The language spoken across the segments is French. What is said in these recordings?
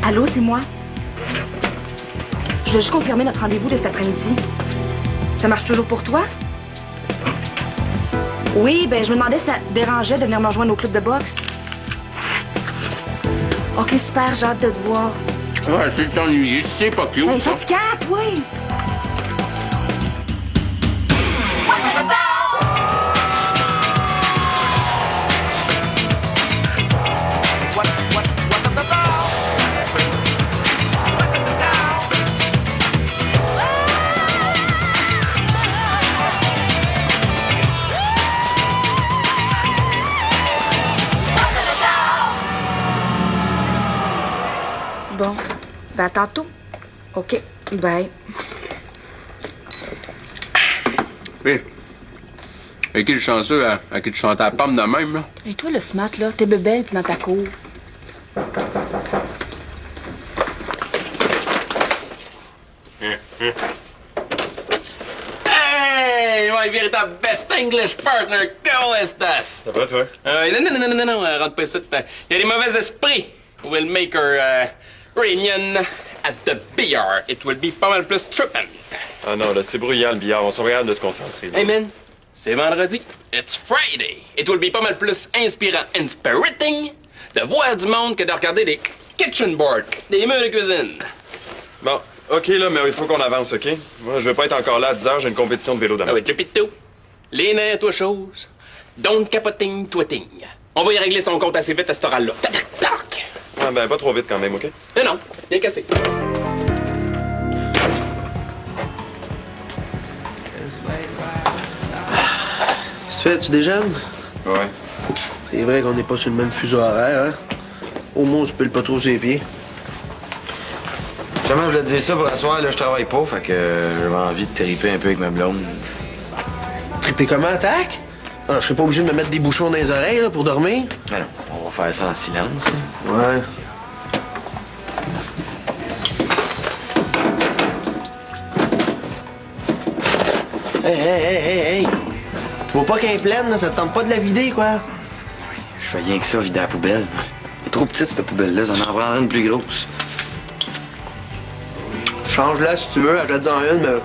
Allô, c'est moi? Je voulais juste confirmer notre rendez-vous de cet après-midi. Ça marche toujours pour toi? Oui, ben je me demandais si ça te dérangeait de venir me rejoindre au club de boxe. OK, super, j'ai hâte de te voir. Ouais, c'est ennuyé, c'est pas cute. Hey, fatigante, oui! Bon, ben à tantôt. OK, bye. Oui. Et qui est le chanceux à qui tu chantes à la pomme de même, là? Et toi, le smart, là, t'es bebelle pis dans ta cour. Hey! My véritable best English partner, comment est-ce? Ça va, toi? Non, rentre pas ici. Il y a des mauvais esprits. We'll make our reunion at the BR. It will be pas mal plus trippin'. Ah non, là, c'est bruyant, le billard. On se regarde de se concentrer. Hey, man, c'est vendredi. It's Friday. It will be pas mal plus inspirant, inspiriting, de voir du monde que de regarder des kitchen boards, des murs de cuisine. Bon, OK, là, mais il faut qu'on avance, OK? Moi, je veux pas être encore là à 10 heures, j'ai une compétition de vélo demain. Ah oui, Chipito. Les nerfs, toi, chose. Don't capoting, twitting. On va y régler son compte assez vite à cet oral-là. Tac, tac, tac. Ah, ben, pas trop vite quand même, OK? Non, bien cassé. Ça fait, tu déjeunes? Ouais. C'est vrai qu'on n'est pas sur le même fuseau horaire, hein? Au moins, on se pile pas trop sur les pieds. Justement, je voulais te dire ça pour la soirée, là, je travaille pas, fait que j'avais envie de triper un peu avec ma blonde. Triper comment, tac? Ah, je serais pas obligé de me mettre des bouchons dans les oreilles, là, pour dormir? Ah non, on va faire ça en silence, là. Ouais. Hey! Tu vois pas qu'elle est pleine, là? Ça te tente pas de la vider, quoi? Je fais rien que ça, vider la poubelle. Elle est trop petite, cette poubelle-là, ça en prendrait une plus grosse. Change-la si tu veux, achète-en une, mais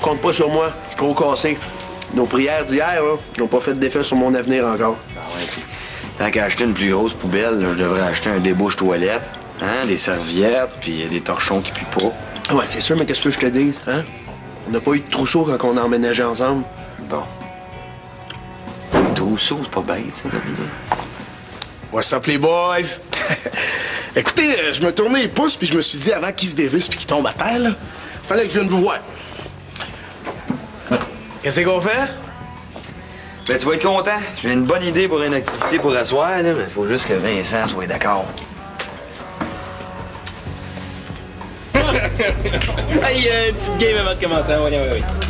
compte pas sur moi. Je suis trop cassé. Nos prières d'hier, là, n'ont pas fait d'effet sur mon avenir encore. Ah ouais, puis tant qu'à acheter une plus grosse poubelle, là, je devrais acheter un débouche toilette, hein, des serviettes, puis des torchons qui puent pas. Ouais, c'est sûr, mais qu'est-ce que je te dis, hein? On n'a pas eu de trousseau quand on a emménagé ensemble. Bon. Un trousseau, c'est pas bête, ça, David. What's up, les boys? Écoutez, je me tournais les pouces, puis je me suis dit, avant qu'il se dévisse puis qu'il tombe à terre, là, fallait que je vienne vous voir. Qu'est-ce qu'on fait? Ben, tu vas être content. J'ai une bonne idée pour une activité pour asseoir, là, mais faut juste que Vincent soit d'accord. Hey, petite game avant de commencer, oui.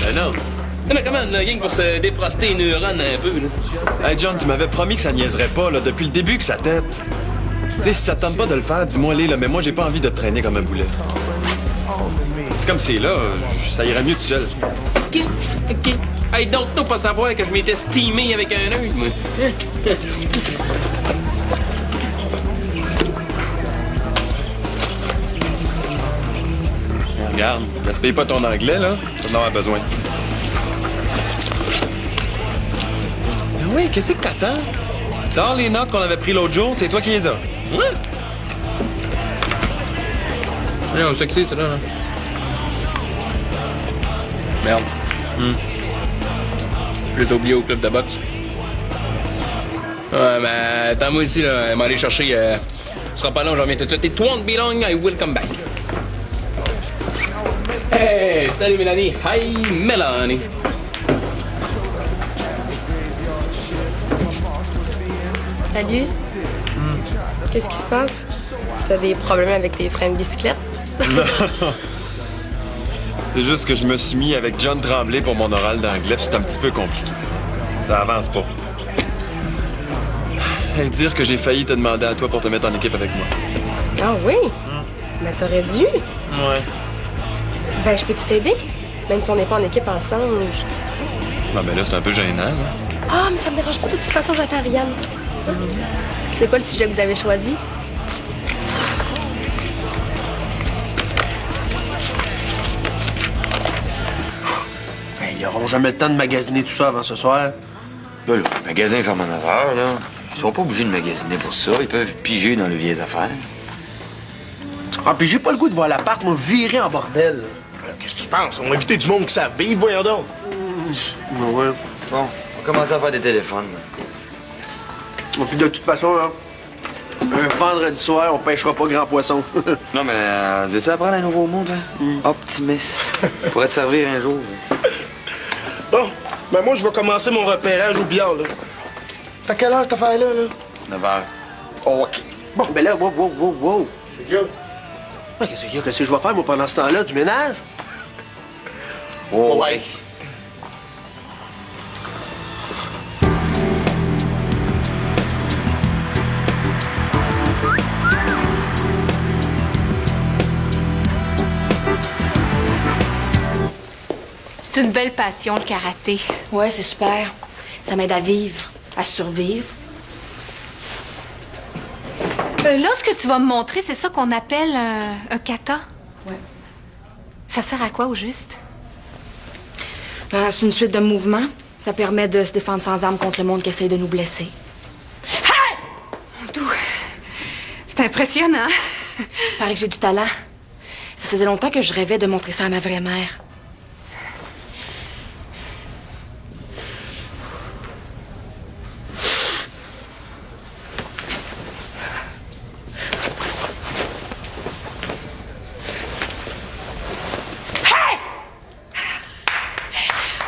Ben non. Non, mais comment, là, rien que pour se défroster les neurones un peu, là. Hey, John, tu m'avais promis que ça niaiserait pas, là, depuis le début que ça tête. Tu sais, si ça te tente pas de le faire, dis-moi les, là, mais moi, j'ai pas envie de te traîner comme un boulet. C'est comme c'est là, ça irait mieux tout seul. OK. Hey, donc, non, pas savoir que je m'étais steamé avec un œil, moi. Regarde, gaspille pas ton anglais, là. Tu vas en avoir besoin. Ben oui, qu'est-ce que t'attends? Sors les notes qu'on avait pris l'autre jour, c'est toi qui les as. Ouais. Non, c'est que c'est, ça, là. Merde. Je les ai oubliés au club de boxe. Ouais, mais attends-moi ici, là. M'aller chercher. Ce sera pas long, je reviens tout de suite. It won't be long, I will come back. Hey, salut Mélanie. Hi, Mélanie. Salut. Qu'est-ce qui se passe? T'as des problèmes avec tes freins de bicyclette? C'est juste que je me suis mis avec John Tremblay pour mon oral d'anglais, puis c'est un petit peu compliqué. Ça avance pas. Et dire que j'ai failli te demander à toi pour te mettre en équipe avec moi. Ah oui? Mais t'aurais dû. Ouais. Ben, je peux-tu t'aider? Même si on n'est pas en équipe ensemble. Non, mais là, c'est un peu gênant, là. Ah, mais ça me dérange pas. De toute façon, j'attends Rianne. C'est quoi le sujet que vous avez choisi? jamais le temps de magasiner tout ça avant ce soir. Ben là, le magasin ferme à 9 h, là. Ils sont pas obligés de magasiner pour ça. Ils peuvent piger dans les vieilles affaires. Ah, puis j'ai pas le goût de voir l'appart, moi, virer en bordel. Qu'est-ce que tu penses? On va éviter du monde qui savent vivre, voyons donc. Ouais. Bon, on va commencer à faire des téléphones. Puis de toute façon, là, un vendredi soir, on pêchera pas grand poisson. Non, mais veux-tu apprendre un nouveau mot, toi? Optimiste. Pourrait te servir un jour. Bon, ben moi, je vais commencer mon repérage au billard, là. T'as quelle heure, cette affaire-là, là? 9 h. Oh, OK. Bon, ben là, wow. C'est good. Ouais, qu'est-ce que je vais faire, moi, pendant ce temps-là? Du ménage? Oh, ouais. C'est une belle passion, le karaté. Ouais, c'est super. Ça m'aide à vivre, à survivre. Là, ce que tu vas me montrer, c'est ça qu'on appelle un kata? Ouais. Ça sert à quoi, au juste? C'est une suite de mouvements. Ça permet de se défendre sans armes contre le monde qui essaye de nous blesser. D'où? C'est impressionnant. Paraît que j'ai du talent. Ça faisait longtemps que je rêvais de montrer ça à ma vraie mère.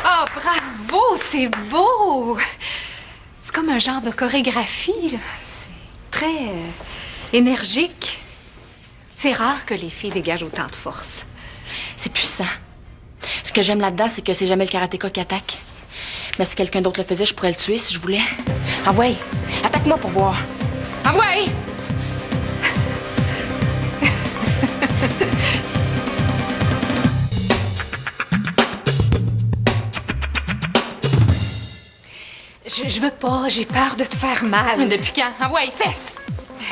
Oh, bravo! C'est beau! C'est comme un genre de chorégraphie, là. C'est très énergique. C'est rare que les filles dégagent autant de force. C'est puissant. Ce que j'aime là-dedans, c'est que c'est jamais le karatéka qui attaque. Mais si quelqu'un d'autre le faisait, je pourrais le tuer si je voulais. Ah ouais, attaque-moi pour voir. Ah ouais! Je veux pas, j'ai peur de te faire mal. Mais depuis quand? Ah ouais, fesse!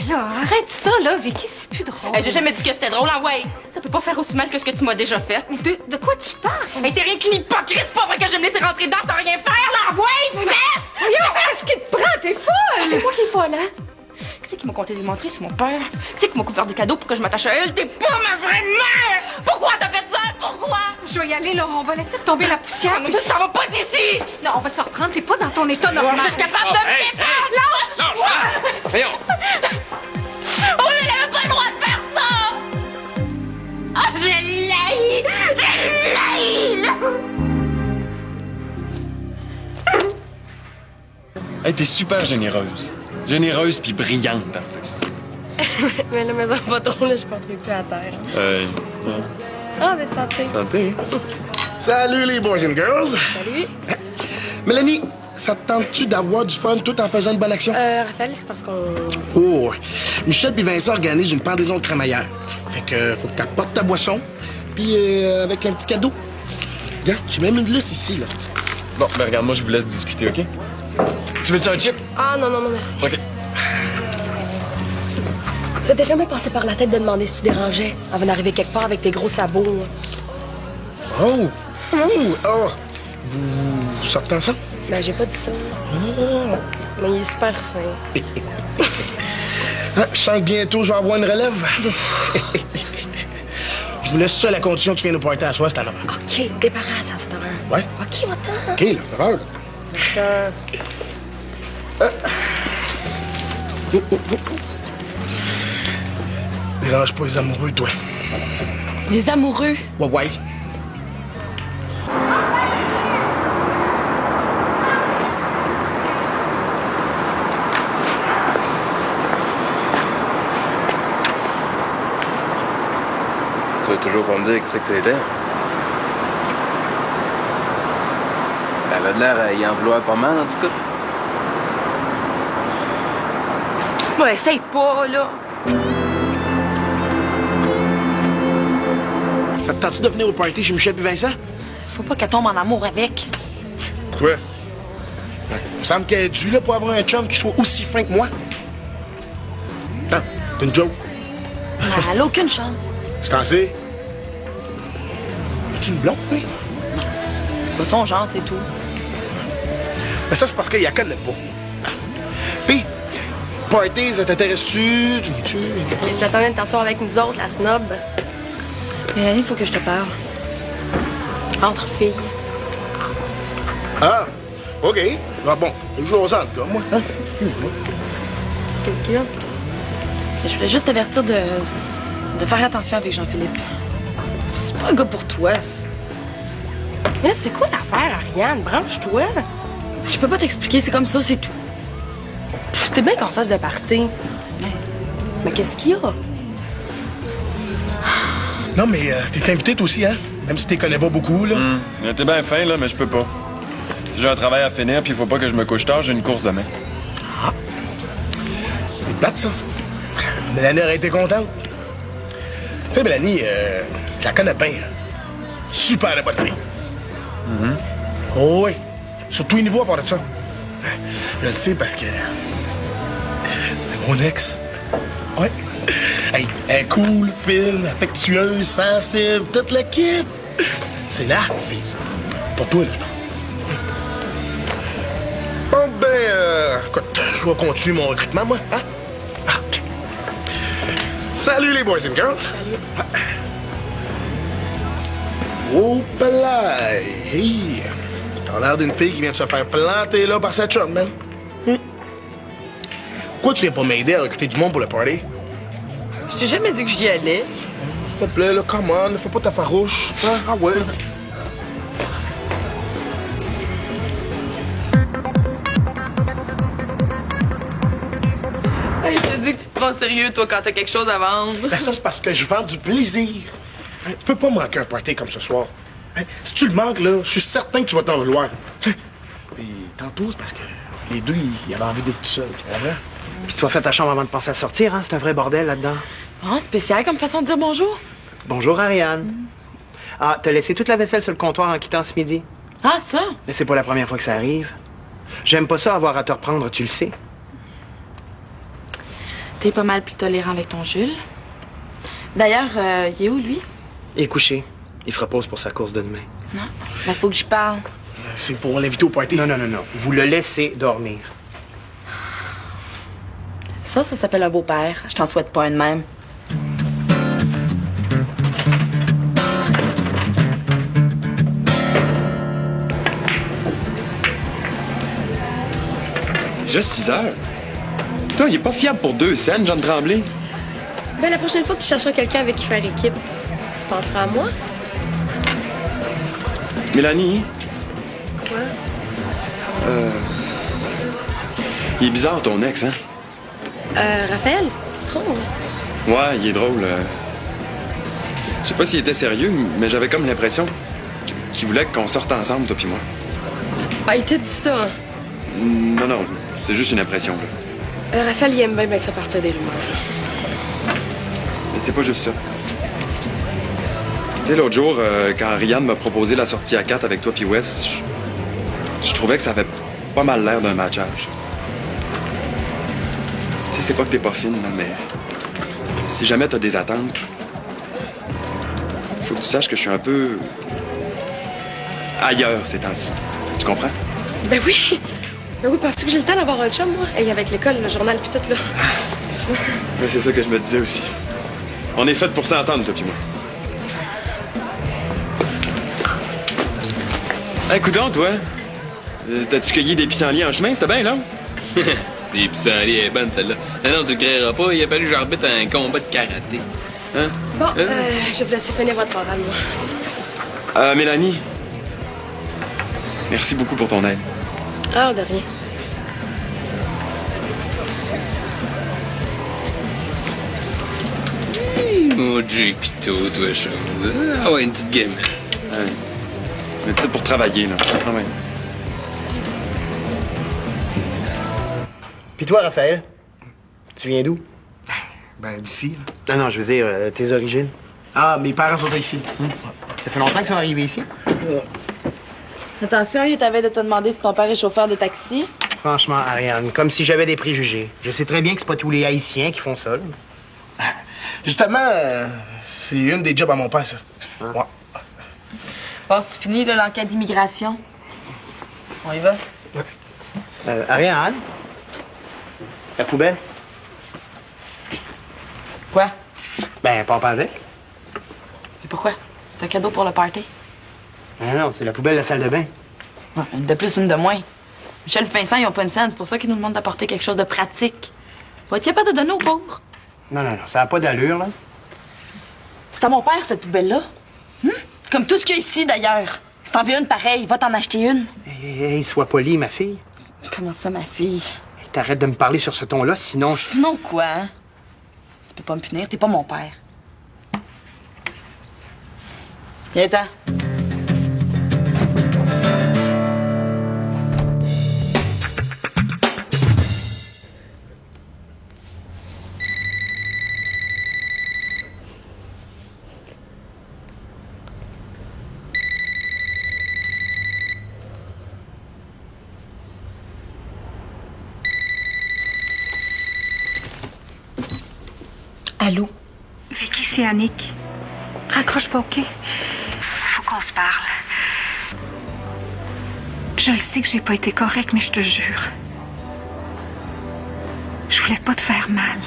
Là, arrête ça, là, Vicky, c'est plus drôle. Hey, j'ai jamais dit que c'était drôle, ah ouais! Ça peut pas faire aussi mal que ce que tu m'as déjà fait. De quoi tu parles? Hey, t'es rien qu'une hypocrite, c'est pas vrai que je vais me laisser rentrer dedans sans rien faire, là! Ah ouais, fesse! Voyons, qu'est-ce qui te prend? T'es folle! C'est moi qui est folle, hein? Qui c'est qui m'a conté des menteries sur mon père? Qui c'est qui m'a couvert de cadeaux pour que je m'attache à elle? T'es pas ma vraie mère! Pourquoi t'as fait ça? Pourquoi? Je vais y aller, là. On va laisser retomber la poussière. Tu t'en vas pas d'ici! Non, on va se reprendre. T'es pas dans ton état normal. Je suis capable de me défendre! Lâche-la! Voyons! Oh, elle avait pas le droit de faire ça! Oh, je l'haïs! Je l'haïs! Hey, t'es super généreuse. Généreuse puis brillante, en plus. Mais la maison va trop, là, je porterai plus à terre. Ah, mais santé. Santé. Salut, les boys and girls. Salut. Mélanie, ça te tente-tu d'avoir du fun tout en faisant une bonne action? Raphaël, c'est parce qu'on... Oh, Michel puis Vincent organisent une pendaison de crémaillère. Fait que faut que t'apportes ta boisson, puis avec un petit cadeau. Regarde, j'ai même une liste ici, là. Bon, ben regarde, moi, je vous laisse discuter, OK? Tu veux-tu un chip? Ah, non, merci. OK. Ça t'est jamais passé par la tête de demander si tu dérangeais avant d'arriver quelque part avec tes gros sabots? Oh! Vous sortez ensemble? Ben, j'ai pas dit ça. Mais il est super fin. Ah, je sens que bientôt, je vais avoir une relève. Je vous laisse ça à la condition que tu viennes au party à soir, c'est à 9 h. OK, débarrasse à cette heure. Ouais? OK, va-t'en. OK, là, 9 h. Dérange pas les amoureux, toi. Les amoureux. Ouais. Tu vas toujours pas me dire qui c'est que c'était? Elle a de l'air à y en vouloir pas mal, en tout cas. Ouais, essaye pas, là. Ça te tente-tu de venir au party chez Michel et Vincent? Faut pas qu'elle tombe en amour avec. Quoi? Il me semble qu'elle est due là, pour avoir un chum qui soit aussi fin que moi. Non, c'est une joke. Elle a aucune chance. C'est assez. Es-tu une blonde, oui? pas son genre, c'est tout. Mais ça, c'est parce qu'il y a connaît pas. Puis, party, ça t'intéresse-tu? Tu Ça t'emmène t'asseoir avec nous autres, la snob. Mélanie, il faut que je te parle. Entre filles. Ah, OK. Ah bon, je joue aux autres, comme moi. Hein? Excuse-moi. Qu'est-ce qu'il y a? Je voulais juste t'avertir de faire attention avec Jean-Philippe. C'est pas un gars pour toi. Mais là, c'est quoi l'affaire, Ariane? Branche-toi. Je peux pas t'expliquer, c'est comme ça, c'est tout. Pff, t'es bien consciente de party. Mais qu'est-ce qu'il y a? Non, mais t'es invité, toi aussi, hein? Même si t'es connais pas beaucoup, là. T'es bien fin, là, mais je peux pas. Si j'ai un travail à finir, puis il faut pas que je me couche tard, j'ai une course demain. Ah. C'est plate, ça. Mélanie aurait été contente. Tu sais, Mélanie, je la connais bien. Super de bonne fille. Oh oui. Sur tous les niveaux à part de ça. Je le sais parce que... c'est mon ex. Ouais. Hey, elle est cool, fine, affectueuse, sensible, toute le kit. C'est la fille. Pas toi, là, je pense. Bon, ben, écoute, je vais continuer mon recrutement, moi. Hein? Ah, OK. Salut, les boys and girls. Salut. Oh, là! Hey! T'as l'air d'une fille qui vient de se faire planter là par sa chum, man. Pourquoi tu viens pas m'aider à recruter du monde pour le party? Je t'ai jamais dit que j'y allais. S'il te plaît, là, come on, fais pas ta farouche. Hein? Ah ouais. Hey, je te dis que tu te prends sérieux, toi, quand t'as quelque chose à vendre. Ben ça, c'est parce que je vends du plaisir. Hein? Tu peux pas manquer un party comme ce soir. Hein? Si tu le manques, là, je suis certain que tu vas t'en vouloir. Hein? Puis tantôt, c'est parce que les deux, ils avaient envie d'être tout seuls. Puis tu vas faire ta chambre avant de penser à sortir, hein? C'est un vrai bordel là-dedans. Oh, spécial comme façon de dire bonjour. Bonjour, Ariane. Ah, t'as laissé toute la vaisselle sur le comptoir en quittant ce midi? Ah, ça? Mais c'est pas la première fois que ça arrive. J'aime pas ça avoir à te reprendre, tu le sais. T'es pas mal plus tolérant avec ton Jules. D'ailleurs, il est où, lui? Il est couché. Il se repose pour sa course de demain. Non. Ben, faut que j'y parle. C'est pour l'inviter au party. Non. Vous le laissez dormir. Ça s'appelle un beau-père. Je t'en souhaite pas un de même. Juste 6 heures. Toi, il est pas fiable pour 2 cents, Jeanne Tremblay. Ben, la prochaine fois que tu chercheras quelqu'un avec qui faire équipe, tu penseras à moi? Mélanie, Quoi? il est bizarre, ton ex, hein? Raphaël, tu trouves? Ouais, il est drôle. Je sais pas s'il était sérieux, mais j'avais comme l'impression qu'il voulait qu'on sorte ensemble, toi puis moi. Ah, il t'a dit ça. Non, c'est juste une impression, là. Raphaël, il aime bien ça partir des rumeurs. Mais c'est pas juste ça. Tu sais, l'autre jour, quand Ariane m'a proposé la sortie à 4 avec toi puis Wes, je trouvais que ça avait pas mal l'air d'un matchage. Tu sais, c'est pas que t'es pas fine, là, mais si jamais t'as des attentes, faut que tu saches que je suis un peu ailleurs ces temps-ci. Tu comprends? Ben oui! Ben oui, penses-tu que j'ai le temps d'avoir un chum, moi? Hey, avec l'école, le journal, puis tout, là. Mais c'est ça que je me disais aussi. On est fait pour s'entendre, toi puis moi. Hey, coudonc, toi. T'as-tu cueilli des pissenlits en chemin? C'était bien, là? Des pissenlits, elle est bonne, celle-là. Non, tu le créeras pas. Il a fallu que j'arbitre un combat de karaté. Hein? Bon, je vais vous laisser finir votre oral, moi. Mélanie. Merci beaucoup pour ton aide. Ah, de rien. Oh, Jay Pito, toi, chose. Ah ouais, une petite game. Ouais. Mais tu sais, pour travailler, là. Ah ouais. Puis toi, Raphaël? Tu viens d'où? Ben, d'ici. Non, je veux dire, tes origines. Ah, mes parents sont ici. Ça fait longtemps qu'ils sont arrivés ici? Attention, il t'avait de te demander si ton père est chauffeur de taxi. Franchement, Ariane, comme si j'avais des préjugés. Je sais très bien que c'est pas tous les Haïtiens qui font ça, là. Justement, c'est une des jobs à mon père, ça. Hein? Ouais. Bon, c'est fini, là, l'enquête d'immigration. On y va? Ariane? La poubelle? Quoi? Ben, pars pas avec. Mais pourquoi? C'est un cadeau pour le party. Ah non, c'est la poubelle de la salle de bain. Ouais, une de plus, une de moins. Michel et Vincent, ils ont pas une scène. C'est pour ça qu'ils nous demandent d'apporter quelque chose de pratique. On va être capable de donner aux pauvres. Non, ça n'a pas d'allure, là. C'est à mon père, cette poubelle-là. Comme tout ce qu'il y a ici, d'ailleurs. Si t'en veux une pareille, va t'en acheter une. Hey, sois poli, ma fille. Comment ça, ma fille? Hey, t'arrêtes de me parler sur ce ton-là, sinon... Sinon quoi, hein? Tu peux pas me punir, t'es pas mon père. Viens-t'en. Allô? Vicky, c'est Annick. Raccroche pas, OK? Faut qu'on se parle. Je le sais que j'ai pas été correcte, mais je te jure. Je voulais pas te faire mal.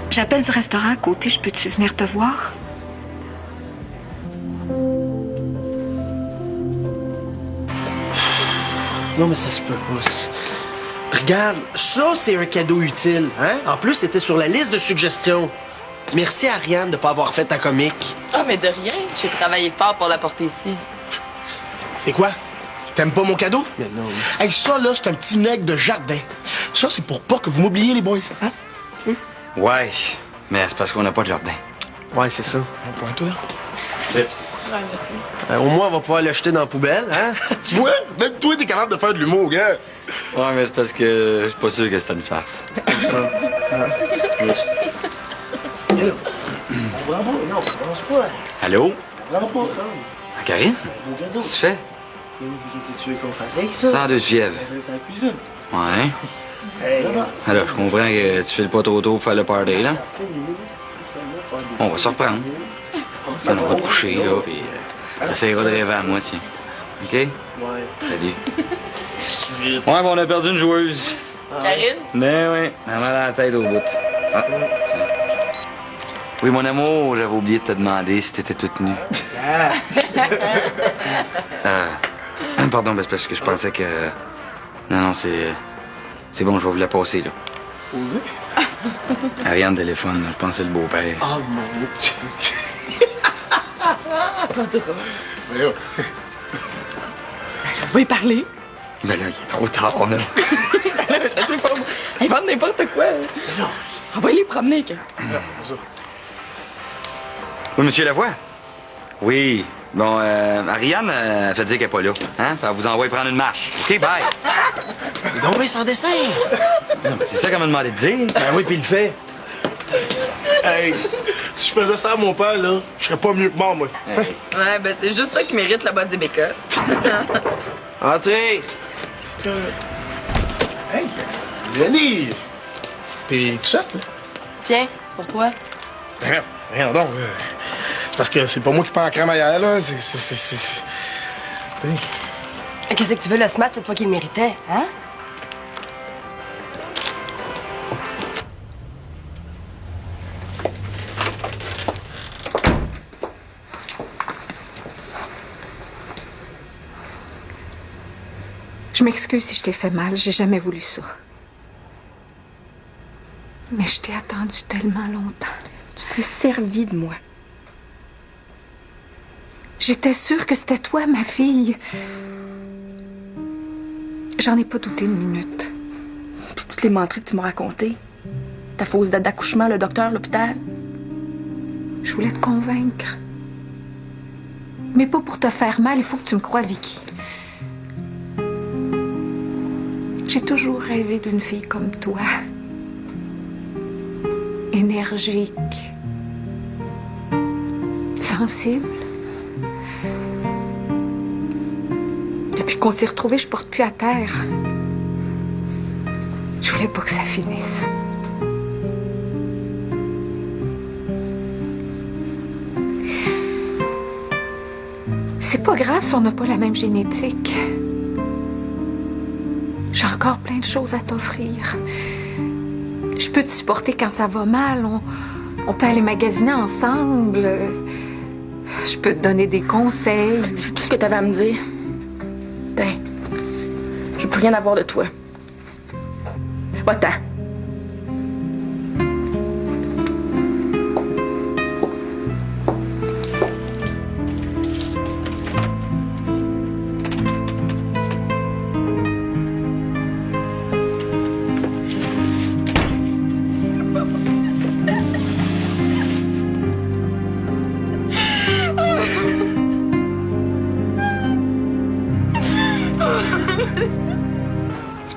J'appelle du restaurant à côté. Je peux-tu venir te voir? Non, mais ça se peut pas. Regarde, ça, c'est un cadeau utile, hein? En plus, c'était sur la liste de suggestions. Merci à Ariane de pas avoir fait ta comique. Ah, mais de rien. J'ai travaillé fort pour l'apporter ici. C'est quoi? T'aimes pas mon cadeau? Mais non. Hey, ça, là, c'est un petit nègre de jardin. Ça, c'est pour pas que vous m'oubliez, les boys, hein? Ouais, mais c'est parce qu'on n'a pas de jardin. Ouais, c'est ça. Bon point, toi. Chips. Au moins, on va pouvoir le jeter dans la poubelle, hein? Tu vois? Même toi, t'es capable de faire de l'humour, gars. Ouais, mais c'est parce que je suis pas sûr que c'était une farce. Bravo, non, commence pas. Allô? Bravo. Ah, Karine? Vos cadeaux. Qu'est-ce que tu fais? Qu'est-ce que tu veux qu'on fasse avec ça? 102 de fièvre. C'est la cuisine. Ouais. Là-bas. Alors, je comprends que tu fais pas trop tôt pour faire le party, là. On va se reprendre. Ça, on va te coucher, là, puis t'essaieras de rêver à moi, tiens. OK? Ouais. Salut. Ouais, bon, on a perdu une joueuse. Karine? Mais oui, elle a mal à la tête au bout. Ah. Oui, mon amour, j'avais oublié de te demander si t'étais toute nue. Pardon, mais c'est parce que je pensais que... Non, c'est bon, je vais vous la passer, là. Ariane téléphone, là, je pense que c'est le beau-père. Oh mon Dieu. Voyons. On va y parler. Ben là, il est trop tard, là. Je sais pas. Invente n'importe quoi. non. On va les promener, que. Oui, monsieur Lavoie? Oui. Bon, Ariane, elle fait dire qu'elle est pas là. Hein? Puis elle vous envoie prendre une marche. OK, bye. Non, mais sans dessin. Non, mais c'est ça qu'elle m'a demandé de dire. Ben oui, puis il le fait. Hey, si je faisais ça à mon père, là, je serais pas mieux que mort, moi. Ouais, ben c'est juste ça qui mérite la boîte des bécosses. Entrez. Hey, Lenny! T'es tout seul, là? Tiens, c'est pour toi. Ben, rien donc. C'est parce que c'est pas moi qui prends la crémaillère, là. C'est... Qu'est-ce que tu veux, le SMAT, c'est toi qui le méritais, hein? Je m'excuse si je t'ai fait mal. J'ai jamais voulu ça. Mais je t'ai attendu tellement longtemps. Tu t'es servi de moi. J'étais sûre que c'était toi, ma fille. J'en ai pas douté une minute. Puis toutes les menteries que tu m'as racontées. Ta fausse date d'accouchement, le docteur, l'hôpital. Je voulais te convaincre. Mais pas pour te faire mal, il faut que tu me croies, Vicky. J'ai toujours rêvé d'une fille comme toi. Énergique. Sensible. Depuis qu'on s'est retrouvés, je porte plus à terre. Je voulais pas que ça finisse. C'est pas grave si on n'a pas la même génétique. J'ai encore plein de choses à t'offrir. Je peux te supporter quand ça va mal. On peut aller magasiner ensemble. Je peux te donner des conseils. C'est tout ce que t'avais à me dire. Tiens, je veux plus rien avoir de toi. Va-t'en.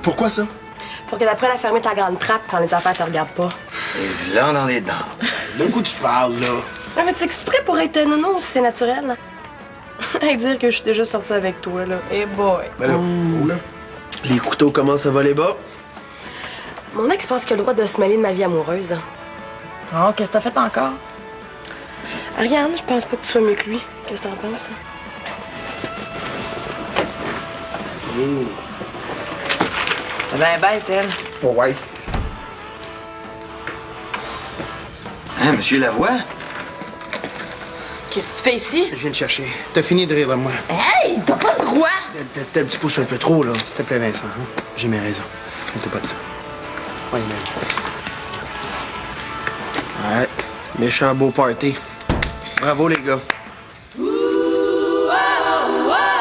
Pourquoi ça? Pour que t'apprennes à fermer ta grande trappe quand les affaires te regardent pas. Et là, dans les dents. D'un coup, tu parles, là. Mais fais-tu exprès pour être nono si c'est naturel? Et dire que je suis déjà sortie avec toi, là. Eh boy. Ben là, oh là. Les couteaux commencent à voler bas. Mon ex pense qu'il a le droit de se mêler de ma vie amoureuse. Oh, qu'est-ce que t'as fait encore? Ariane, je pense pas que tu sois mieux que lui. Qu'est-ce que t'en penses? C'est bien bête, elle. Oh, ouais. Hein, monsieur Lavoie? Qu'est-ce que tu fais ici? Je viens te chercher. T'as fini de rire de moi. Hey, t'as pas le droit! Peut-être tu pousses un peu trop, là. S'il te plaît, Vincent. Hein? J'ai mes raisons. Inquiète pas de ça. Oui, mais... Ouais, méchant beau party. Bravo, les gars. Ouh, ah, ah.